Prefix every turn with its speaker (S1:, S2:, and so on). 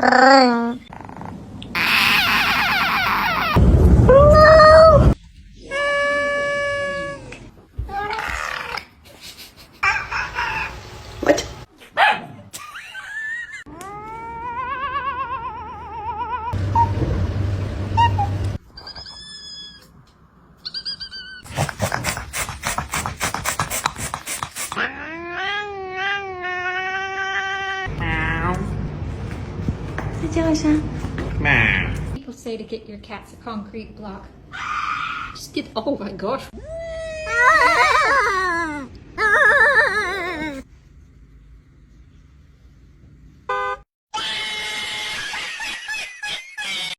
S1: What?
S2: People say to get your cats a concrete block. Just get, oh my gosh.